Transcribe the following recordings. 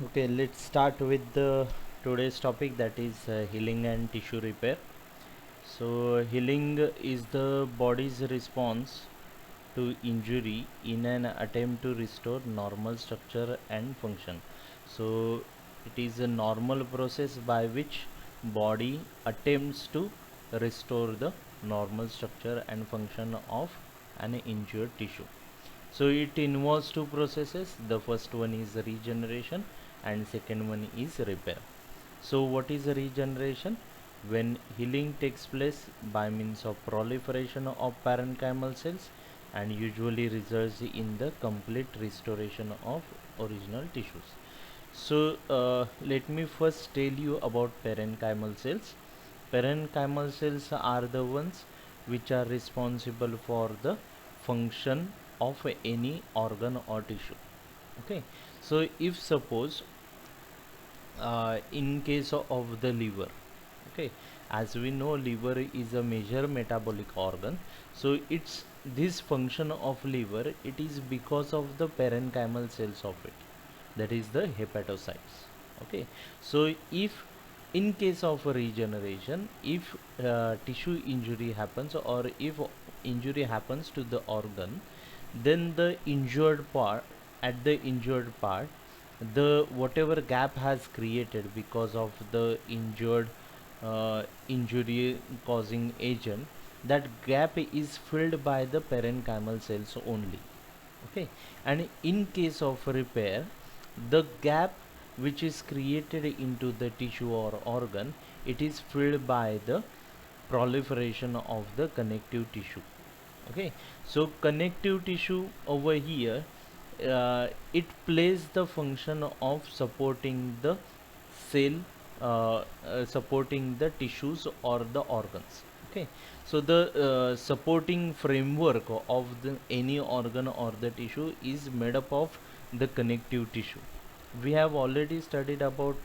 Okay, let's start with the today's topic, that is healing and tissue repair. So, healing is the body's response to injury in an attempt to restore normal structure and function. So, it is a normal process by which body attempts to restore the normal structure and function of an injured tissue. So it involves two processes. The first one is regeneration and second one is repair. So what is regeneration? When healing takes place by means of proliferation of parenchymal cells and usually results in the complete restoration of original tissues. So let me first tell you about parenchymal cells. Parenchymal cells are the ones which are responsible for the function of any organ or tissue. Okay, so if suppose in case of the liver, okay, as we know liver is a major metabolic organ. So it's this function of liver, it is because of the parenchymal cells of it, that is the hepatocytes. Okay, so if in case of regeneration, if tissue injury happens or if injury happens to the organ, then the injured part, at the injured part, the whatever gap has created because of the injury causing agent, that gap is filled by the parenchymal cells only. Okay, and in case of repair, the gap which is created into the tissue or organ, it is filled by the proliferation of the connective tissue. Okay, so connective tissue over here, it plays the function of supporting the cell, supporting the tissues or the organs. Okay, so the supporting framework of the any organ or the tissue is made up of the connective tissue. We have already studied about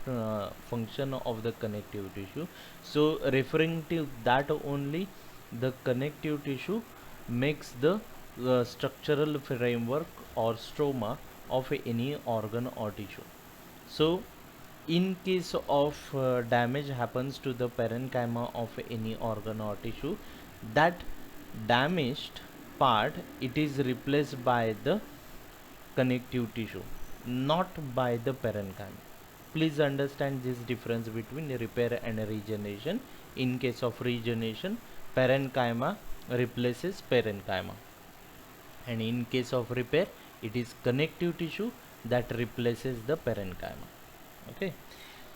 function of the connective tissue. So referring to that only, the connective tissue makes the structural framework or stroma of any organ or tissue. So in case of damage happens to the parenchyma of any organ or tissue, that damaged part, it is replaced by the connective tissue, not by the parenchyma. Please understand this difference between repair and regeneration. In case of regeneration, parenchyma replaces parenchyma, and in case of repair, it is connective tissue that replaces the parenchyma. Okay,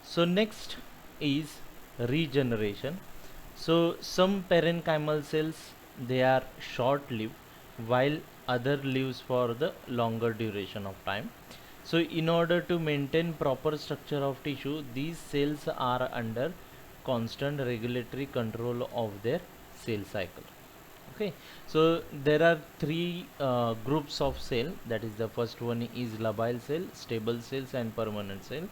so next is regeneration. So some parenchymal cells, they are short lived while other lives for the longer duration of time. So in order to maintain proper structure of tissue, these cells are under constant regulatory control of their cell cycle. Okay, so there are three groups of cell, that is the first one is labile cell, stable cells and permanent cell,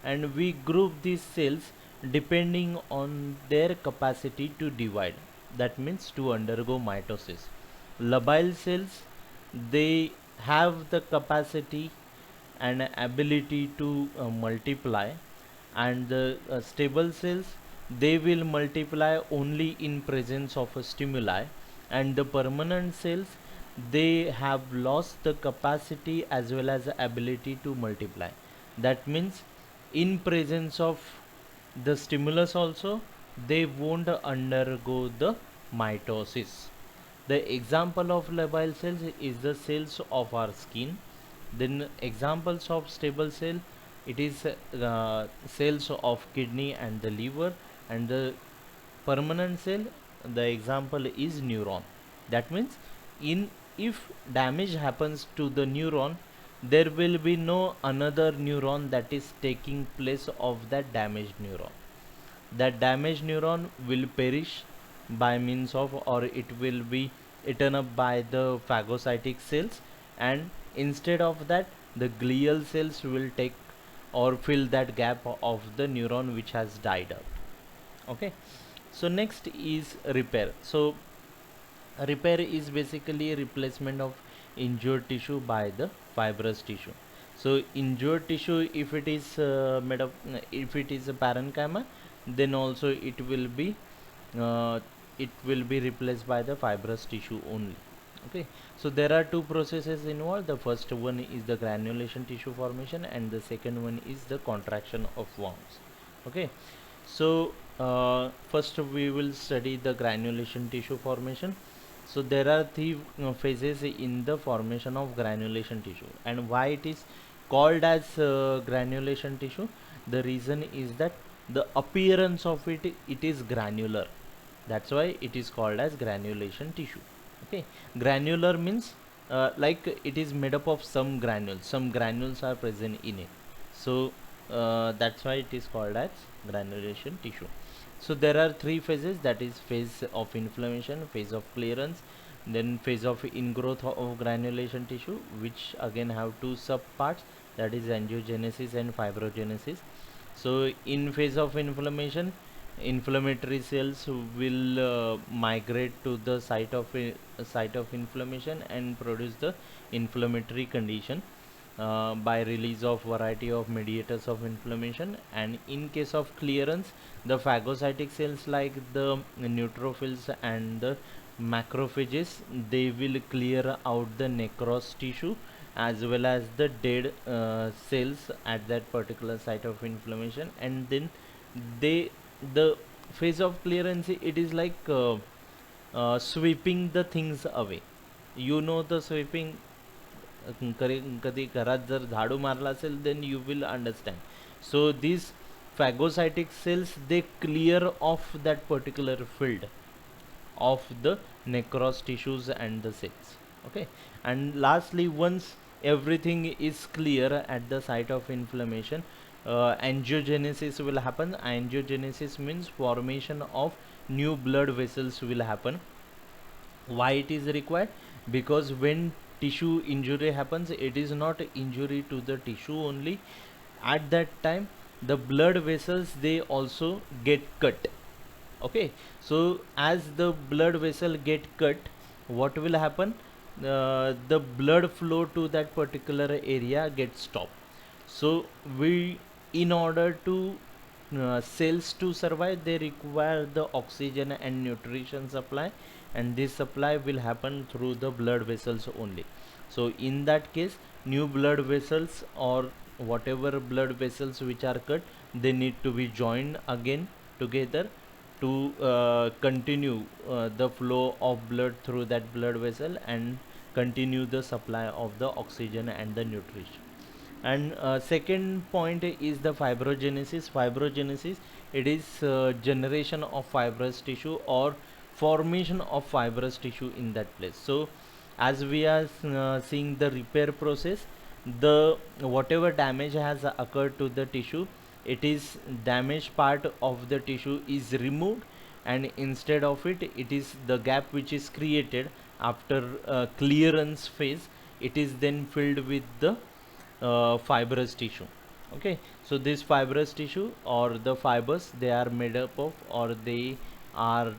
and we group these cells depending on their capacity to divide, that means to undergo mitosis. Labile cells, they have the capacity and ability to multiply, and the stable cells, they will multiply only in presence of a stimuli, and the permanent cells, they have lost the capacity as well as the ability to multiply. That means in presence of the stimulus also, they won't undergo the mitosis. The example of labile cells is the cells of our skin. Then examples of stable cell, it is cells of kidney and the liver, and the permanent cell, the example is neuron. That means in if damage happens to the neuron, there will be no another neuron that is taking place of that damaged neuron. That damaged neuron will perish by means of, or it will be eaten up by the phagocytic cells, and instead of that, the glial cells will take or fill that gap of the neuron which has died out. Okay, so next is repair. So repair is basically replacement of injured tissue by the fibrous tissue. So injured tissue, if it is made of, if it is a parenchyma, then also uh, it will be replaced by the fibrous tissue only. Okay, so there are two processes involved. The first one is the granulation tissue formation, and the second one is the contraction of wounds. Okay, so first we will study the granulation tissue formation. So there are three phases in the formation of granulation tissue, and why it is called as granulation tissue. The reason is that the appearance of it is granular. That's why it is called as granulation tissue. Okay, granular means like it is made up of some granules. Some granules are present in it. So that's why it is called as granulation tissue. So there are three phases, that is phase of inflammation, phase of clearance, then phase of ingrowth of granulation tissue, which again have two sub parts, that is angiogenesis and fibrogenesis. So in phase of inflammation, inflammatory cells will migrate to the site of inflammation and produce the inflammatory condition by release of variety of mediators of inflammation. And in case of clearance, the phagocytic cells like the neutrophils and the macrophages, they will clear out the necrosed tissue as well as the dead cells at that particular site of inflammation, and then they the phase of clearance, it is like sweeping the things away. You know the sweeping, कधी घरात जर झाडू मारला असेल, then you will understand. So these phagocytic cells, they clear off that particular field of the necrosed tissues and the cells. Okay, and lastly, once everything is clear at the site of inflammation, angiogenesis will happen. Angiogenesis means formation of new blood vessels will happen. Why it is required? Because when tissue injury happens, it is not injury to the tissue only. At that time, the blood vessels, they also get cut. Okay, so as the blood vessel get cut, what will happen? The blood flow to that particular area gets stopped. So we, in order to cells to survive, they require the oxygen and nutrition supply, and this supply will happen through the blood vessels only. So in that case, new blood vessels or whatever blood vessels which are cut, they need to be joined again together to continue the flow of blood through that blood vessel and continue the supply of the oxygen and the nutrition. And second point is the fibrogenesis. Fibrogenesis, it is generation of fibrous tissue or formation of fibrous tissue in that place. So as we are seeing the repair process, the whatever damage has occurred to the tissue, it is damaged part of the tissue is removed, and instead of it, it is the gap which is created after clearance phase, it is then filled with the fibrous tissue. Okay, so this fibrous tissue or the fibers, they are made up of, or they are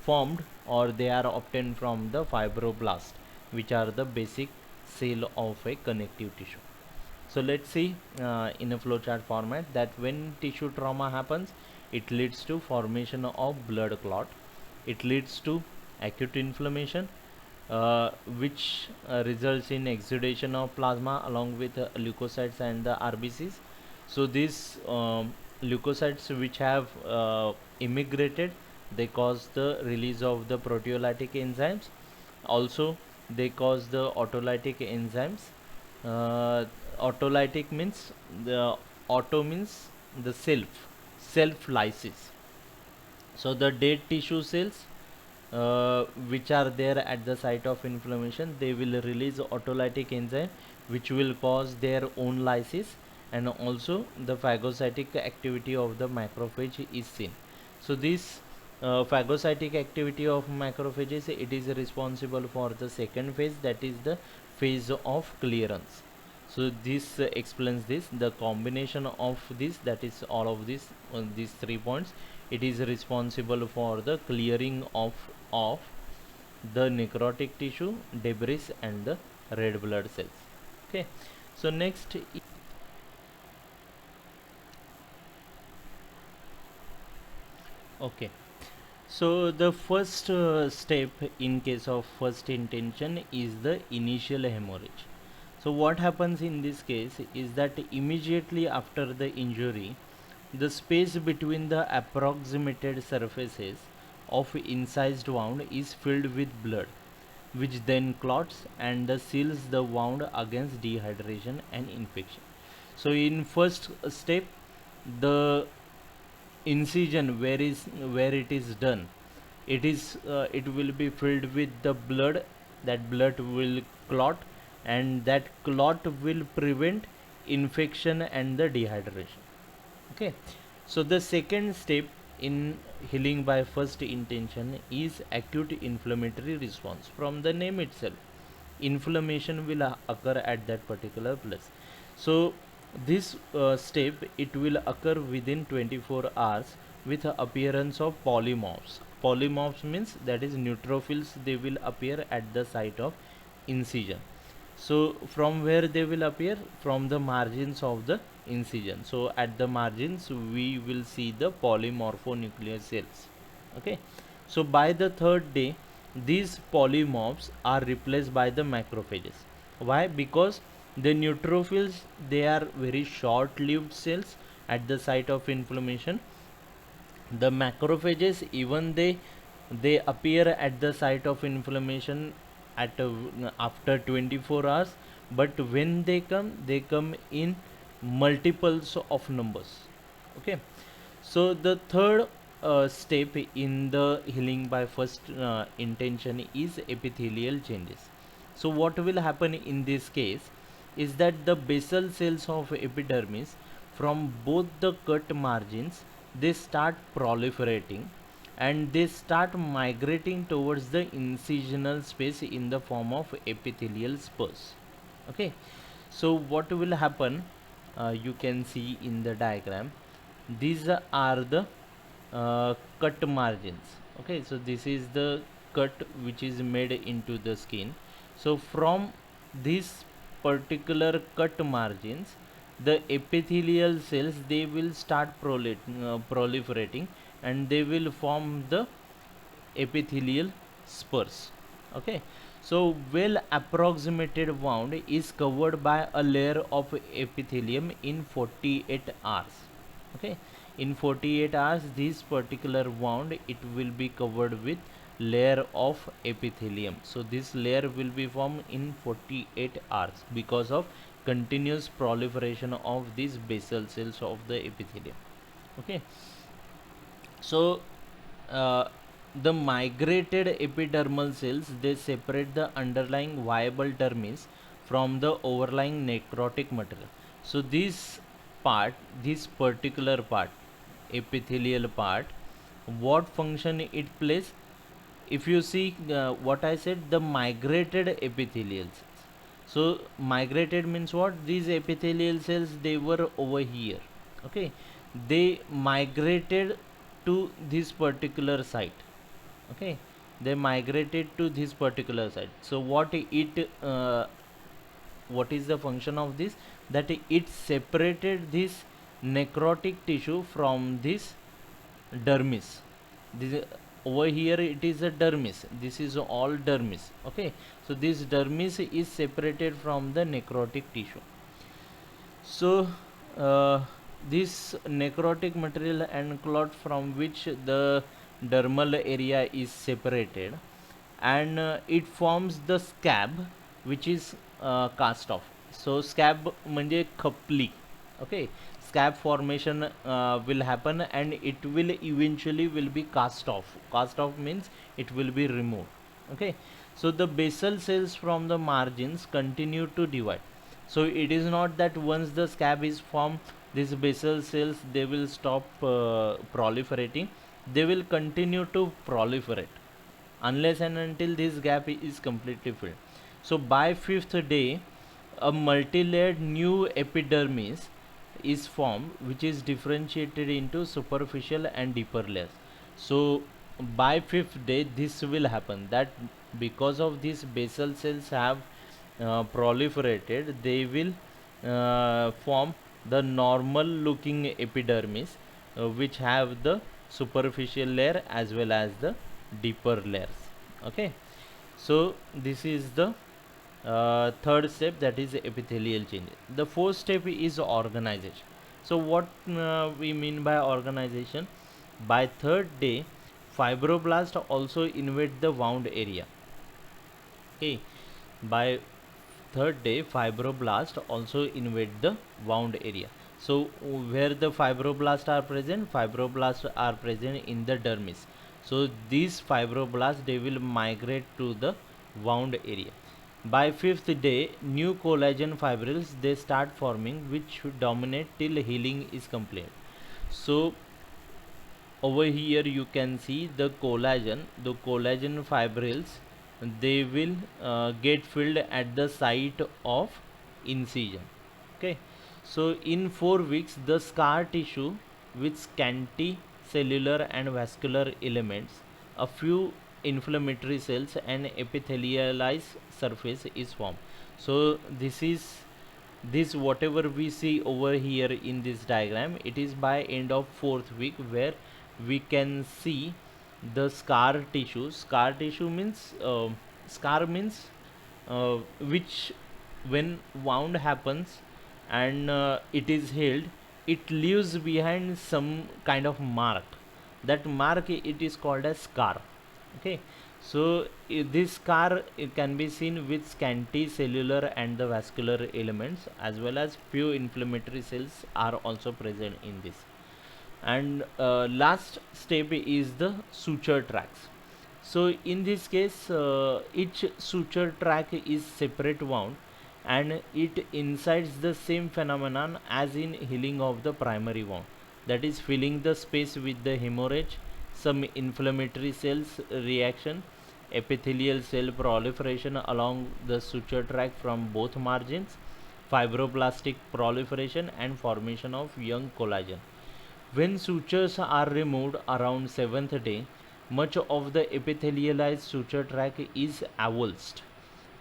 formed, or they are obtained from the fibroblast, which are the basic cell of a connective tissue. So let's see in a flowchart format that when tissue trauma happens, it leads to formation of blood clot, it leads to acute inflammation, which results in exudation of plasma along with leukocytes and the RBCs. So these leukocytes which have immigrated, they cause the release of the proteolytic enzymes. Also, they cause the autolytic enzymes. Uh, Autolytic means the auto means the self lysis. So the dead tissue cells which are there at the site of inflammation, they will release autolytic enzyme which will cause their own lysis, and also the phagocytic activity of the macrophage is seen. So this phagocytic activity of macrophages, it is responsible for the second phase, that is the phase of clearance. So this explains this, the combination of this, that is all of this, these 3 points, it is responsible for the clearing of the necrotic tissue, debris and the red blood cells. Okay, So next, okay, so the first step in case of first intention is the initial hemorrhage. So what happens in this case is that immediately after the injury, the space between the approximated surfaces of incised wound is filled with blood, which then clots and seals the wound against dehydration and infection. So in first step, the incision where it is done, it will be filled with the blood. That blood will clot, and that clot will prevent infection and the dehydration. Okay, so the second step in healing by first intention is acute inflammatory response. From the name itself, inflammation will occur at that particular place. So this step, it will occur within 24 hours with the appearance of polymorphs. Polymorphs means that is neutrophils, they will appear at the site of incision. So from where they will appear? From the margins of the incision. So at the margins we will see the polymorphonuclear cells. Okay, so by the third day, these polymorphs are replaced by the macrophages. Why? Because the neutrophils, they are very short lived cells at the site of inflammation. The macrophages, even they appear at the site of inflammation at after 24 hours, but when they come in multiples of numbers. Okay, so the third step in the healing by first intention is epithelial changes. So what will happen in this case is that the basal cells of epidermis from both the cut margins, they start proliferating, and they start migrating towards the incisional space in the form of epithelial spurs. Okay, so what will happen, you can see in the diagram, these are the cut margins. Okay, so this is the cut which is made into the skin. So from this particular cut margins, the epithelial cells, they will start proliferating, and they will form the epithelial spurs. Okay, so well approximated wound is covered by a layer of epithelium in 48 hours. Okay, in 48 hours, this particular wound, it will be covered with layer of epithelium. So this layer will be formed in 48 hours because of continuous proliferation of these basal cells of the epithelium. Okay, so uh, the migrated epidermal cells, they separate the underlying viable dermis from the overlying necrotic material. So this particular part, epithelial part, what function it plays? If you see what I said, the migrated epithelial cells. So migrated means what? These epithelial cells, they were over here. Okay, they migrated to this particular site. Okay, they migrated to this particular site. So what is the function of this? That it separated this necrotic tissue from this dermis. This over here, it is a dermis, this is all dermis. Okay, so this dermis is separated from the necrotic tissue. So this necrotic material and clot from which the dermal area is separated, and it forms the scab, which is cast off. So scab म्हणजे खपली. Okay, scab formation will happen, and it will eventually will be cast off. Cast off means it will be removed. Okay, so the basal cells from the margins continue to divide. So it is not that once the scab is formed, these basal cells, they will stop proliferating. They will continue to proliferate unless and until this gap is completely filled. So by fifth day, a multi-layered new epidermis is formed, which is differentiated into superficial and deeper layers. So by fifth day, this will happen, that because of these basal cells have proliferated, they will form the normal looking epidermis, which have the superficial layer as well as the deeper layers. Okay, so this is the third step, that is epithelial change. The fourth step is organization. So what we mean by organization? By third day, fibroblast also invade the wound area. Okay, by third day, fibroblast also invade the wound area. So where the fibroblasts are present? Fibroblasts are present in the dermis. So these fibroblasts, they will migrate to the wound area. By fifth day, new collagen fibrils, they start forming, which should dominate till healing is complete. So over here you can see the collagen fibrils, they will get filled at the site of incision. Okay, so in 4 weeks the scar tissue with scanty cellular and vascular elements, a few inflammatory cells and epithelialized surface is formed. So this whatever we see over here in this diagram, it is by end of 4th week where we can see the scar tissue means scar means which when wound happens and it is healed, it leaves behind some kind of mark. That mark, it is called as scar. Okay, so this scar, it can be seen with scanty cellular and the vascular elements, as well as few inflammatory cells are also present in this. And last step is the suture tracks. So in this case, each suture track is separate wound, and it incites the same phenomenon as in healing of the primary wound, that is filling the space with the hemorrhage, some inflammatory cells reaction, epithelial cell proliferation along the suture track from both margins, fibroblastic proliferation and formation of young collagen. When sutures are removed around 7th day, much of the epithelialized suture tract is avulsed,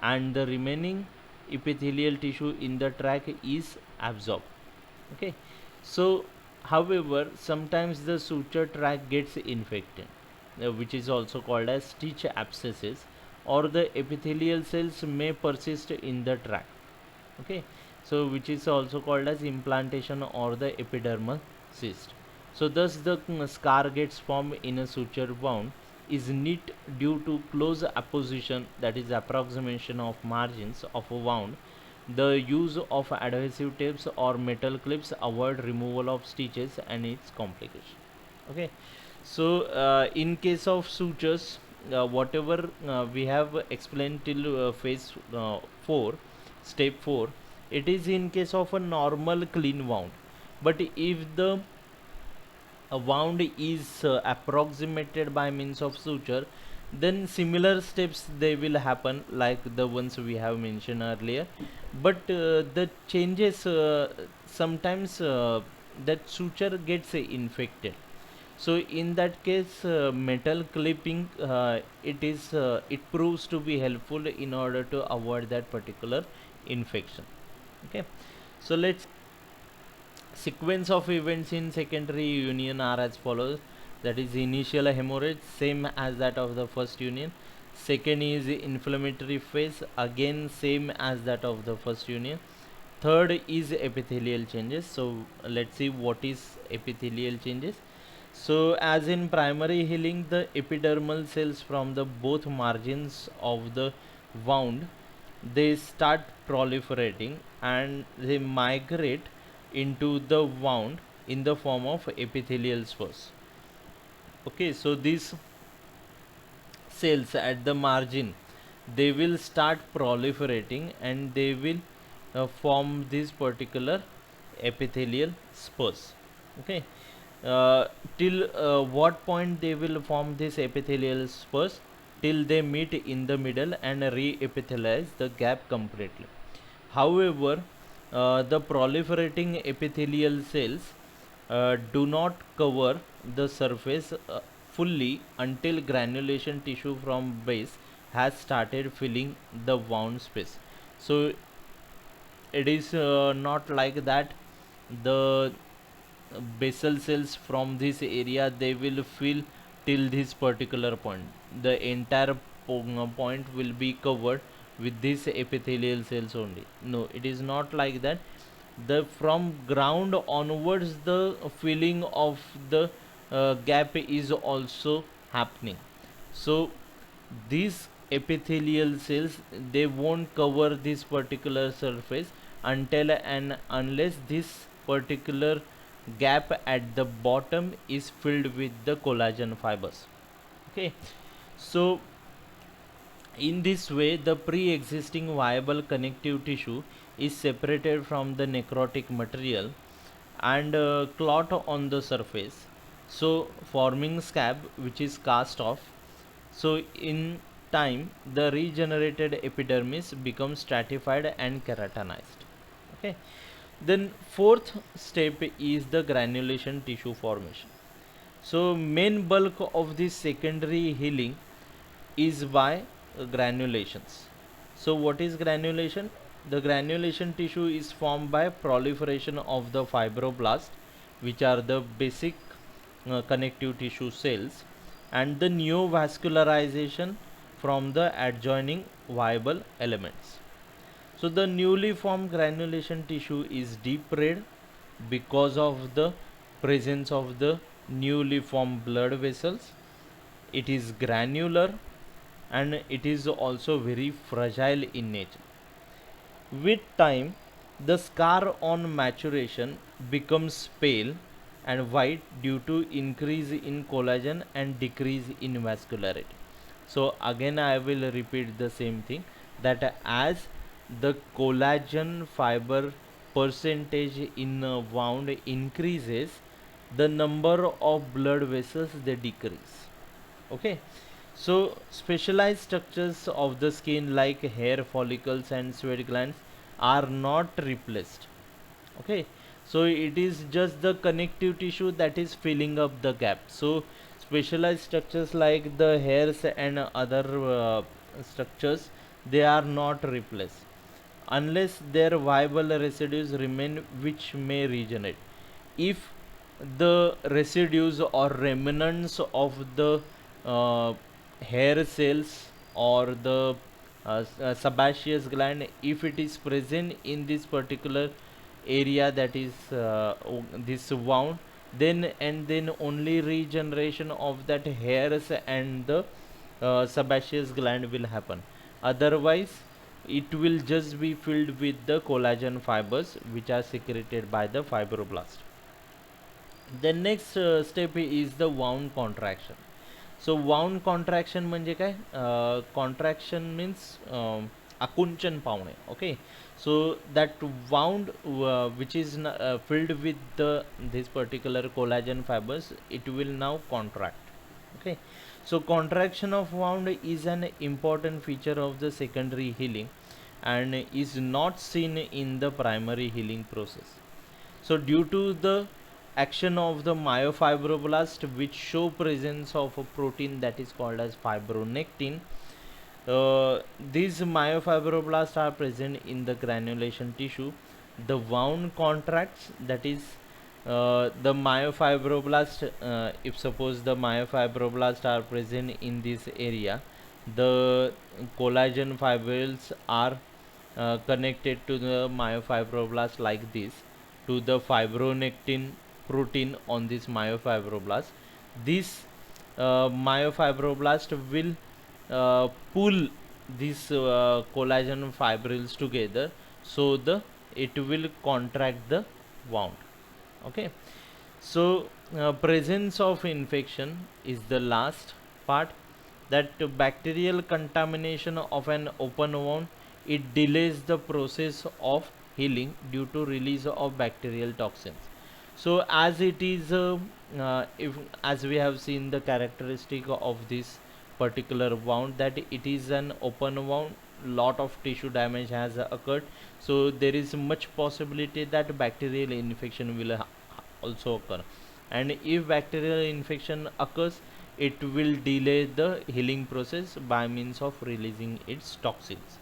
and the remaining epithelial tissue in the tract is absorbed. Okay, so however, sometimes the suture tract gets infected, which is also called as stitch abscesses, or the epithelial cells may persist in the tract. Okay, so which is also called as implantation or the epidermal cyst. So thus the scar gets formed in a suture wound is neat due to close apposition, that is approximation of margins of a wound. The use of adhesive tapes or metal clips avoid removal of stitches and its complication. Okay, so in case of sutures, whatever we have explained till phase 4, step 4, it is in case of a normal clean wound. But if the a wound is approximated by means of suture, then similar steps they will happen like the ones we have mentioned earlier. But the changes, sometimes that suture gets infected. So in that case, metal clipping, it proves to be helpful in order to avoid that particular infection. Okay, so let's sequence of events in secondary union are as follows. That is initial hemorrhage, same as that of the first union. Second is inflammatory phase, again same as that of the first union. Third is epithelial changes. So let's see what is epithelial changes. So as in primary healing, the epidermal cells from the both margins of the wound, they start proliferating and they migrate into the wound in the form of epithelial spores. Okay, so these cells at the margin, they will start proliferating and they will form this particular epithelial spurs. Okay, uh, till what point they will form this epithelial spurs? Till they meet in the middle and re-epithelize the gap completely. However, the proliferating epithelial cells do not cover the surface fully until granulation tissue from base has started filling the wound space. So it is not like that. The basal cells from this area, they will fill till this particular point. The entire point will be covered with these epithelial cells only. No, it is not like that. The from ground onwards, the filling of the gap is also happening. So these epithelial cells, they won't cover this particular surface until and unless this particular gap at the bottom is filled with the collagen fibers. Okay, so in this way, the pre-existing viable connective tissue is separated from the necrotic material and clot on the surface, so forming scab which is cast off. So in time, the regenerated epidermis becomes stratified and keratinized. Okay. Then fourth step is the granulation tissue formation. So main bulk of this secondary healing is by granulations. So what is granulation? The granulation tissue is formed by proliferation of the fibroblast, which are the basic connective tissue cells, and the neovascularization from the adjoining viable elements. So the newly formed granulation tissue is deep red because of the presence of the newly formed blood vessels. It is granular and it is also very fragile in nature. With time, the scar on maturation becomes pale and white due to increase in collagen and decrease in vascularity. So again I will repeat the same thing, that as the collagen fiber percentage in a wound increases, the number of blood vessels they decrease. Okay, so specialized structures of the skin like hair follicles and sweat glands are not replaced. Okay, so it is just the connective tissue that is filling up the gap. So specialized structures like the hairs and other structures, they are not replaced unless their viable residues remain, which may regenerate. If the residues or remnants of the uh, hair cells or the sebaceous gland, if it is present in this particular area, that is this wound, then and then only regeneration of that hairs and the sebaceous gland will happen. Otherwise it will just be filled with the collagen fibers which are secreted by the fibroblast. The next step is the wound contraction. So wound contraction म्हणजे काय? Contraction means आकुंचन पावणे. Okay, so that wound which is filled with the this particular collagen fibers, it will now contract. Okay, so contraction of wound is an important feature of the secondary healing and is not seen in the primary healing process. So due to the action of the myofibroblast, which show presence of a protein that is called as fibronectin, these myofibroblasts are present in the granulation tissue. The wound contracts, that is the myofibroblast, if suppose the myofibroblasts are present in this area, the collagen fibrils are connected to the myofibroblast like this, to the fibronectin protein on this myofibroblast. This myofibroblast will pull these collagen fibrils together, so the it will contract the wound. Okay, so presence of infection is the last part, that bacterial contamination of an open wound, it delays the process of healing due to release of bacterial toxins. So as it is if as we have seen the characteristic of this particular wound, that it is an open wound, lot of tissue damage has occurred, so there is much possibility that bacterial infection will also occur, and if bacterial infection occurs, it will delay the healing process by means of releasing its toxins.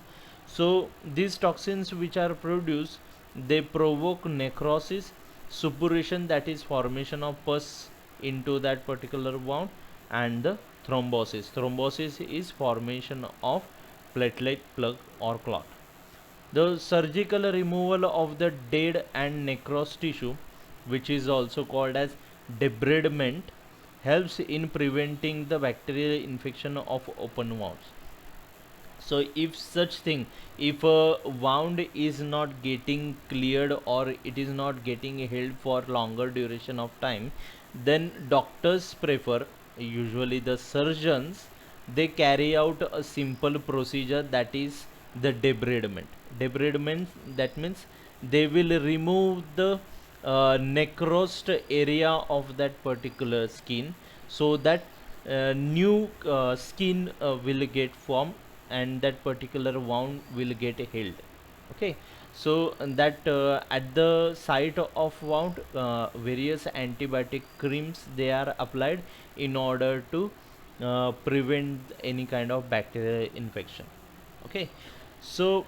So these toxins which are produced, they provoke necrosis, suppuration, that is formation of pus into that particular wound, and the thrombosis. Thrombosis is formation of platelet plug or clot. The surgical removal of the dead and necrosed tissue, which is also called as debridement, helps in preventing the bacterial infection of open wounds. So if such thing, if a wound is not getting cleared or it is not getting healed for longer duration of time, then doctors prefer, usually the surgeons, they carry out a simple procedure, that is the debridement. That means they will remove the necrosed area of that particular skin, so that new skin will get formed and that particular wound will get healed. Okay, so that at the site of wound, various antibiotic creams they are applied in order to prevent any kind of bacterial infection. Okay, so